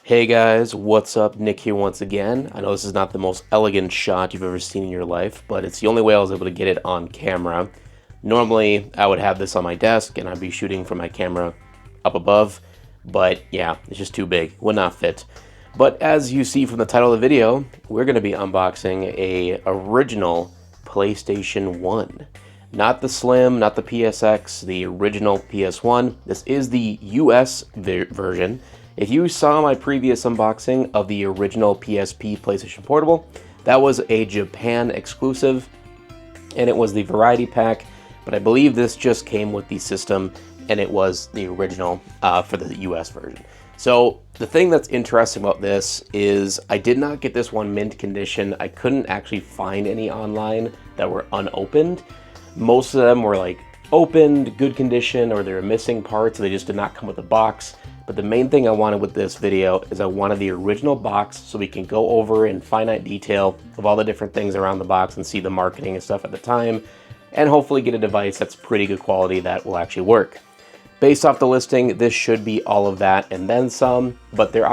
Hey guys, what's up? Nick here once again. I know this is not the most elegant shot you've ever seen in your life, but it's the only way I was able to get it on camera. Normally, I would have this on my desk and I'd be shooting from my camera up above, but yeah, it's just too big, would not fit. But as you see from the title of the video, we're going to be unboxing a original PlayStation 1. Not the Slim, not the PSX, the original PS1. This is the US version. If you saw my previous unboxing of the original PSP PlayStation Portable, that was a Japan exclusive, and it was the variety pack, but I believe this just came with the system, and it was the original for the US version. So the thing that's interesting about this is I did not get this one mint condition. I couldn't actually find any online that were unopened. Most of them were like opened, good condition, or they were missing parts, so they just did not come with a box. But the main thing I wanted with this video is I wanted the original box so we can go over in finite detail of all the different things around the box and see the marketing and stuff at the time, and hopefully get a device that's pretty good quality that will actually work. Based off the listing, this should be all of that and then some, but there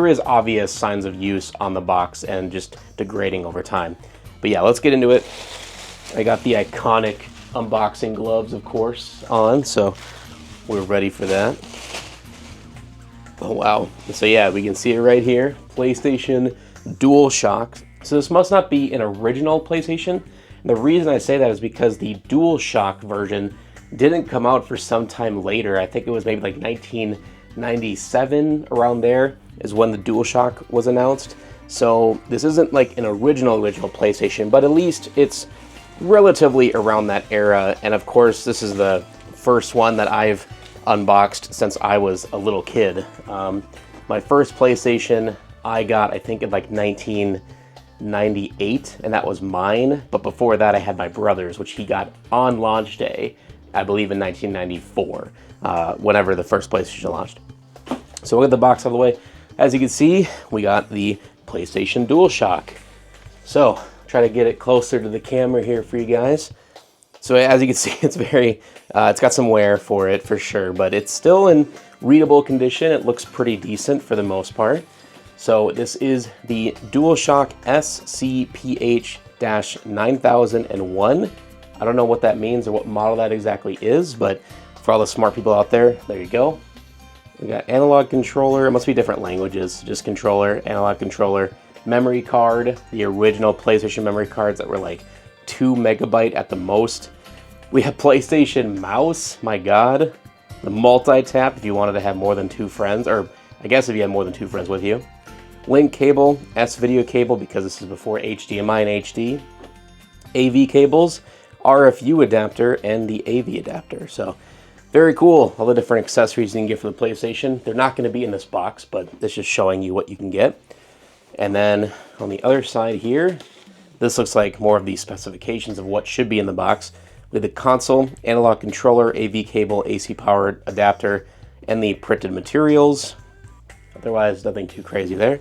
is obvious signs of use on the box and just degrading over time. But yeah, let's get into it. I got the iconic unboxing gloves, of course, on, so we're ready for that. Oh wow, so yeah, we can see it right here, PlayStation DualShock. So this must not be an original PlayStation. And the reason I say that is because the DualShock version didn't come out for some time later. I think it was maybe like 1997, around there is when the DualShock was announced. So this isn't like an original PlayStation, but at least it's relatively around that era. And of course, this is the first one that I've unboxed since I was a little kid. My first PlayStation I got, I think, in like 1998, and that was mine. But before that, I had my brother's, which he got on launch day, I believe in 1994, whenever the first PlayStation launched. So we'll get the box out of the way. As you can see, we got the PlayStation DualShock. So try to get it closer to the camera here for you guys. So as you can see, it's it's got some wear for it for sure, but it's still in readable condition. It looks pretty decent for the most part. So this is the DualShock SCPH-9001. I don't know what that means or what model that exactly is, but for all the smart people out there, there you go. We got analog controller. It must be different languages. Just controller, analog controller, memory card, the original PlayStation memory cards that were like 2 megabyte at the most. We have PlayStation mouse, my god. The multi-tap if you wanted to have more than 2 friends, or I guess if you had more than 2 friends with you. Link cable, S-video cable because this is before HDMI and HD. AV cables, RFU adapter, and the AV adapter. So very cool, all the different accessories you can get for the PlayStation. They're not going to be in this box, but this is showing you what you can get. And then on the other side here, this looks like more of the specifications of what should be in the box, with the console, analog controller, AV cable, AC powered adapter, and the printed materials. Otherwise, nothing too crazy there.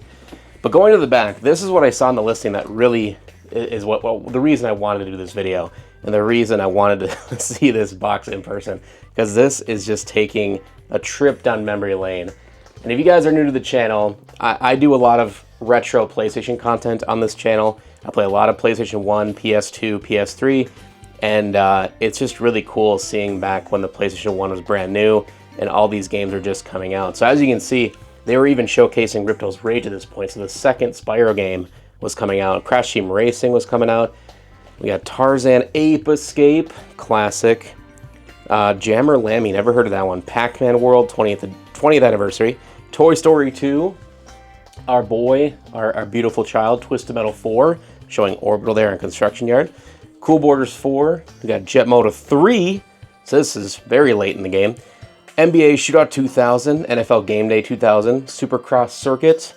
But going to the back, this is what I saw in the listing that really is the reason I wanted to do this video, and the reason I wanted to see this box in person, because this is just taking a trip down memory lane. And if you guys are new to the channel, I do a lot of retro PlayStation content on this channel. I play a lot of PlayStation 1, PS2, PS3, and it's just really cool seeing back when the PlayStation 1 was brand new and all these games are just coming out. So as you can see, they were even showcasing Ripto's Rage at this point. So the second Spyro game was coming out. Crash Team Racing was coming out. We got Tarzan Ape Escape, classic. Jammer Lammy, never heard of that one. Pac-Man World, 20th anniversary. Toy Story 2. Our boy, our beautiful child, Twisted Metal 4, showing Orbital there in Construction Yard. Cool Borders 4, we got Jet Moto 3, so this is very late in the game. NBA Shootout 2000, NFL Game Day 2000, Supercross Circuit,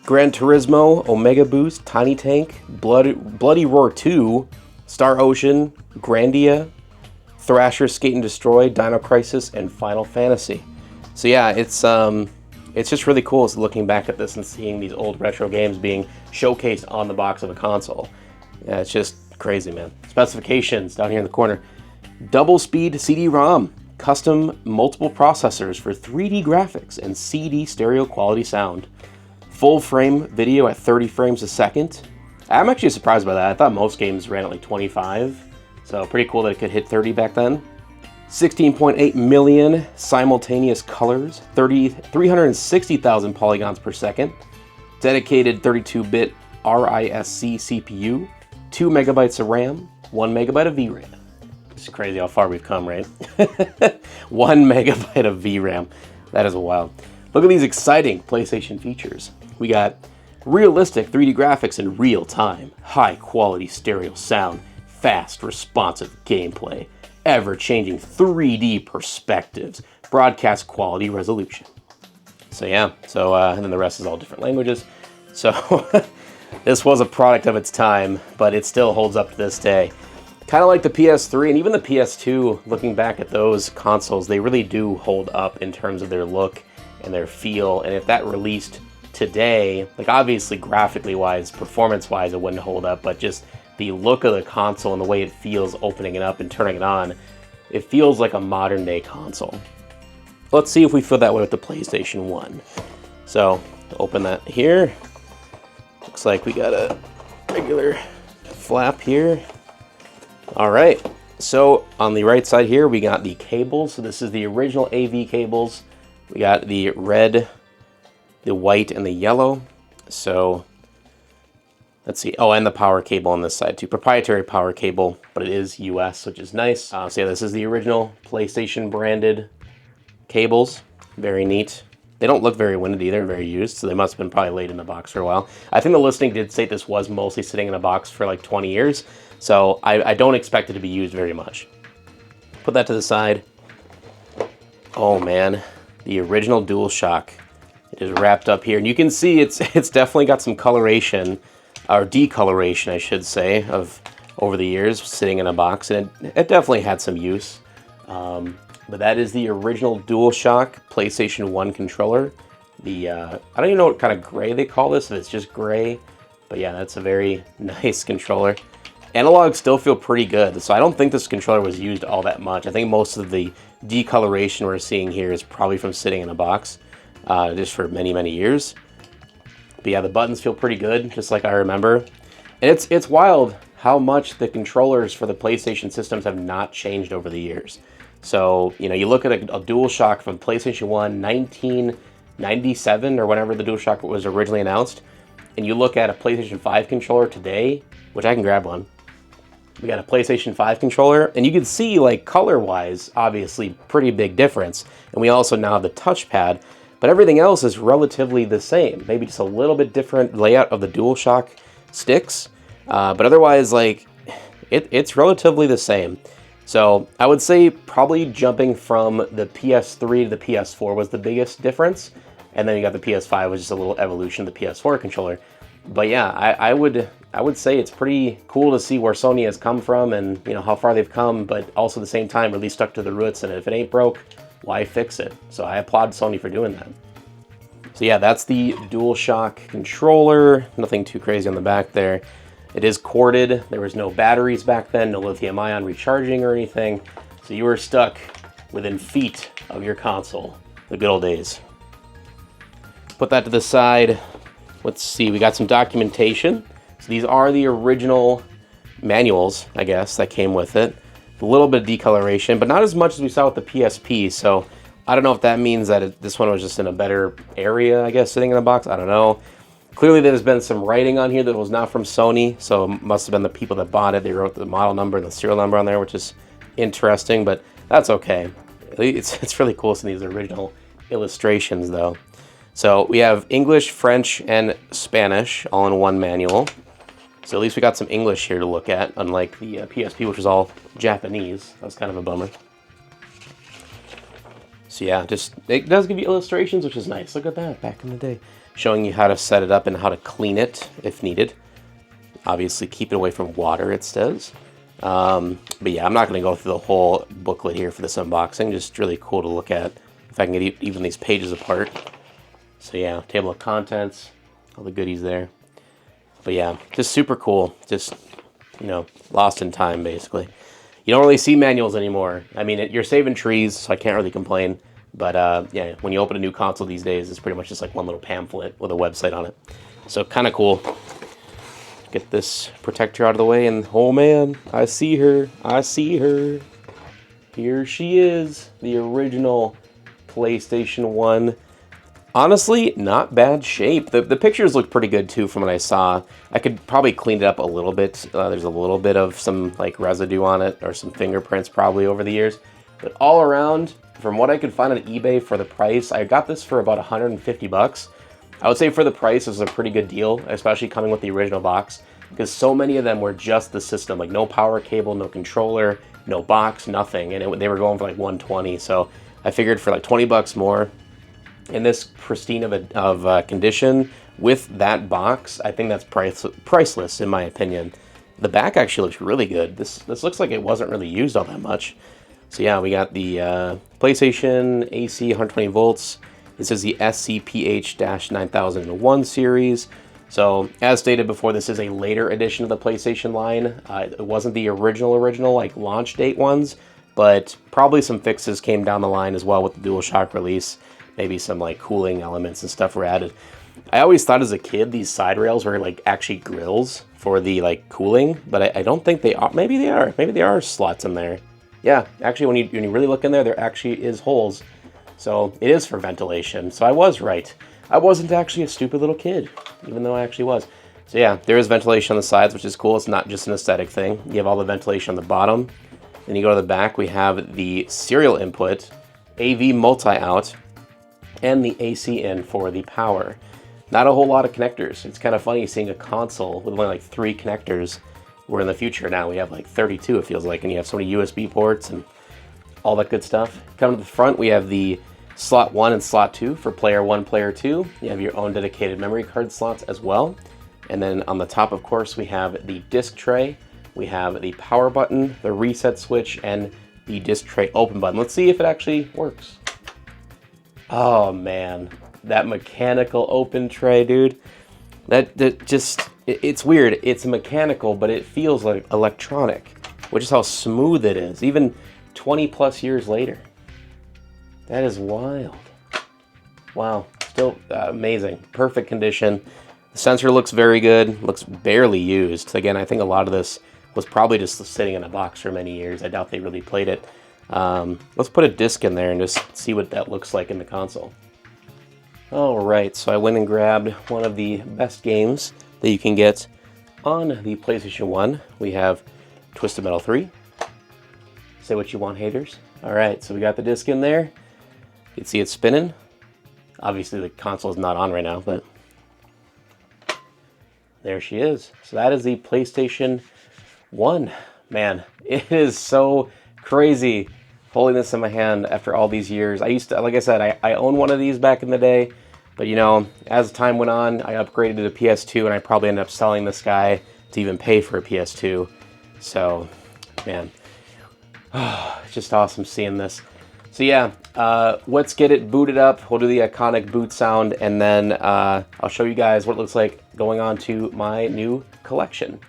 Gran Turismo, Omega Boost, Tiny Tank, Bloody Roar 2, Star Ocean, Grandia, Thrasher Skate and Destroy, Dino Crisis, and Final Fantasy. So yeah, it's just really cool looking back at this and seeing these old retro games being showcased on the box of the console. Yeah, it's just crazy, man. Specifications down here in the corner. Double speed CD-ROM, custom multiple processors for 3D graphics and CD stereo quality sound. Full frame video at 30 frames a second. I'm actually surprised by that. I thought most games ran at like 25, so pretty cool that it could hit 30 back then. 16.8 million simultaneous colors, 360,000 polygons per second. Dedicated 32-bit RISC CPU, 2 megabytes of RAM, 1 megabyte of VRAM. It's crazy how far we've come, right? 1 megabyte of VRAM. That is wild. Look at these exciting PlayStation features. We got realistic 3D graphics in real time, high quality stereo sound, fast responsive gameplay, ever-changing 3D perspectives, broadcast quality resolution. So yeah, and then the rest is all different languages. So this was a product of its time, but it still holds up to this day. Kind of like the PS3 and even the PS2, looking back at those consoles, they really do hold up in terms of their look and their feel. And if that released today, like obviously graphically wise, performance wise, it wouldn't hold up, but just the look of the console and the way it feels opening it up and turning it on, it feels like a modern day console. Let's see if we feel that way with the PlayStation 1. So, open that here. Looks like we got a regular flap here. All right, so on the right side here, we got the cables. So this is the original AV cables. We got the red, the white, and the yellow. So let's see. Oh, and the power cable on this side too. Proprietary power cable, but it is US, which is nice. So yeah, this is the original PlayStation branded cables. Very neat. They don't look very winded either, very used, so they must have been probably laid in the box for a while. I think the listing did say this was mostly sitting in a box for like 20 years, so I don't expect it to be used very much. Put that to the side. Oh man, the original DualShock. It is wrapped up here, and you can see it's definitely got some coloration, or decoloration I should say, of over the years sitting in a box, and it definitely had some use. But that is the original DualShock PlayStation 1 controller. I don't even know what kind of gray they call this, if it's just gray. But yeah, that's a very nice controller. Analogs still feel pretty good, so I don't think this controller was used all that much. I think most of the decoloration we're seeing here is probably from sitting in a box, just for many, many years. But yeah, the buttons feel pretty good, just like I remember. And it's wild how much the controllers for the PlayStation systems have not changed over the years. So, you know, you look at a DualShock from PlayStation 1, 1997, or whenever the DualShock was originally announced, and you look at a PlayStation 5 controller today, which I can grab one. We got a PlayStation 5 controller, and you can see, like, color-wise, obviously, pretty big difference. And we also now have the touchpad, but everything else is relatively the same. Maybe just a little bit different layout of the DualShock sticks, but otherwise, like, it's relatively the same. So I would say probably jumping from the PS3 to the PS4 was the biggest difference. And then you got the PS5, which is a little evolution of the PS4 controller. But yeah, I would say it's pretty cool to see where Sony has come from and, you know, how far they've come, but also at the same time really stuck to the roots. And if it ain't broke, why fix it? So I applaud Sony for doing that. So yeah, that's the DualShock controller. Nothing too crazy on the back there. It is corded. There was no batteries back then, no lithium-ion recharging or anything. So you were stuck within feet of your console. The good old days. Put that to the side. Let's see, we got some documentation. So these are the original manuals, I guess, that came with it. A little bit of decoloration, but not as much as we saw with the PSP. So I don't know if that means that this one was just in a better area, I guess, sitting in a box. I don't know. Clearly there's been some writing on here that was not from Sony, so it must have been the people that bought it. They wrote the model number and the serial number on there, which is interesting, but that's okay. It's really cool seeing these original illustrations, though. So we have English, French, and Spanish all in one manual. So at least we got some English here to look at, unlike the PSP, which was all Japanese. That was kind of a bummer. So yeah, it does give you illustrations, which is nice. Look at that, back in the day. Showing you how to set it up and how to clean it if needed. Obviously keep it away from water, it says. But yeah, I'm not going to go through the whole booklet here for this unboxing. Just really cool to look at if I can get even these pages apart. So yeah, table of contents, all the goodies there. But yeah, just super cool. Just, you know, lost in time basically. you don't really see manuals anymore. I mean, you're saving trees, so I can't really complain. But yeah, when you open a new console these days, it's pretty much just like one little pamphlet with a website on it. So kind of cool. Get this protector out of the way, and oh man, I see her. I see her. Here she is, the original PlayStation 1. Honestly, not bad shape. The pictures look pretty good too from what I saw. I could probably clean it up a little bit. There's a little bit of some like residue on it, or some fingerprints probably over the years. But all around, from what I could find on eBay for the price, I got this for about 150 bucks. I would say for the price, this is a pretty good deal, especially coming with the original box, because so many of them were just the system, like no power cable, no controller, no box, nothing, and they were going for like 120. So I figured for like 20 bucks more, in this pristine of condition with that box, I think that's priceless in my opinion. The back actually looks really good. This looks like it wasn't really used all that much. So yeah, we got the PlayStation AC 120 volts. This is the SCPH-9001 series. So, as stated before, this is a later edition of the PlayStation line. It wasn't the original, like, launch date ones, but probably some fixes came down the line as well with the DualShock release. Maybe some, like, cooling elements and stuff were added. I always thought as a kid these side rails were, like, actually grills for the, like, cooling, but I don't think they are. Maybe they are. Maybe there are slots in there. Yeah, actually, when you really look in there, there actually is holes. So, it is for ventilation. So, I was right. I wasn't actually a stupid little kid, even though I actually was. So yeah, there is ventilation on the sides, which is cool. It's not just an aesthetic thing. You have all the ventilation on the bottom. Then you go to the back, we have the serial input, AV multi-out, and the AC in for the power. Not a whole lot of connectors. It's kind of funny seeing a console with only like 3 connectors, where in the future now we have like 32, it feels like, and you have so many USB ports and all that good stuff. Coming to the front, we have the slot 1 and slot 2 for player 1, player 2. You have your own dedicated memory card slots as well. And then on the top, of course, we have the disc tray. We have the power button, the reset switch, and the disc tray open button. Let's see if it actually works. Oh man, that mechanical open tray, dude. That just, it's weird. It's mechanical, but it feels like electronic, which is how smooth it is, even 20 plus years later. That is wild. Wow, still amazing. Perfect condition. The sensor looks very good, looks barely used. Again, I think a lot of this was probably just sitting in a box for many years. I doubt they really played it. Let's put a disc in there and just see what that looks like in the console. All right, so I went and grabbed one of the best games that you can get on the PlayStation 1. We have Twisted Metal 3. Say what you want, haters. All right, so we got the disc in there. You can see it spinning. Obviously the console is not on right now, but there she is. So that is the PlayStation 1. Man, it is so crazy holding this in my hand after all these years. I used to, like I said, I owned one of these back in the day, but you know, as time went on, I upgraded to the PS2 and I probably ended up selling this guy to even pay for a PS2. So, man, it's just awesome seeing this. So yeah, let's get it booted up. We'll do the iconic boot sound, and then I'll show you guys what it looks like going on to my new collection.